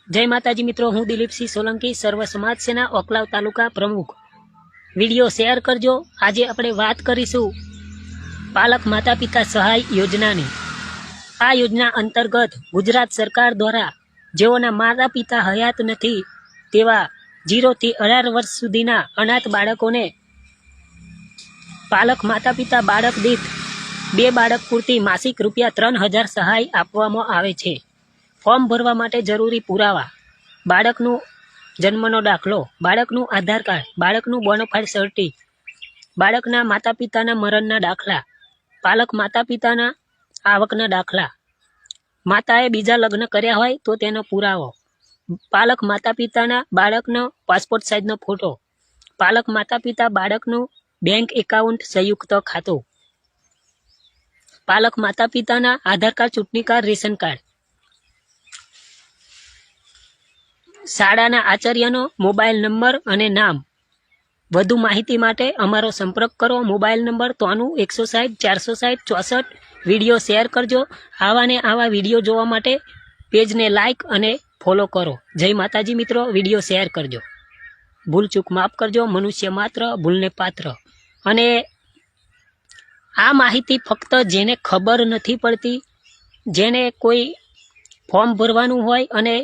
जय माताजी मित्रों, हूँ दिलीपसिंह सोलंकी, सर्व समाज सेना ओकलाव तालुका प्रमुख। विडियो शेर करजो। आज अपने बात करीशुं पालक माता पिता सहाय योजनानी। आ योजना अंतर्गत गुजरात सरकार द्वारा जेओना माता पिता हयात नथी तेवा 0 થી 18 वर्ष सुधीना अनाथ बाळकोने पालक माता पिता बाळक दीठ 2 बाळक पूरती मासिक रूपिया 3000 सहाय आपवामां आवे छे। फॉर्म भरवा माटे जरूरी पुरावा: बाळकनो जन्मनो दाखलो, बाळकनु आधार कार्ड, बाळकनु बोनाफाइड सर्टी, बाळकना माता पिताना मरणना दाखला, पालक माता पिताना आवकना दाखला, माताए बीजा लग्न कर्या होय तो तेनो पुरावो, पालक माता पिताना बाळकनो पासपोर्ट साइजनो फोटो, पालक माता पिता बाळकनु बैंक एकाउंट संयुक्त खातो, पालक माता पिताना आधार कार्ड, चूंटणी कार्ड, रेशन कार्ड, शाळाना आचार्यनो मोबाइल नंबर अने नाम। વધુ માહિતી માટે અમારો સંપર્ક કરો। Mobile number 93 160 460 64। વિડીયો શેર કરજો। આવા ને આવા વિડીયો જોવા માટે પેજને લાઈક અને ફોલો કરો। જય માતાજી મિત્રો, વિડીયો શેર કરજો। ભૂલ ચૂક માફ કરજો, મનુષ્ય માત્ર ભૂલને પાત્ર। અને આ માહિતી ફક્ત જેને ખબર નથી પડતી, જેને કોઈ ફોર્મ ભરવાનું હોય અને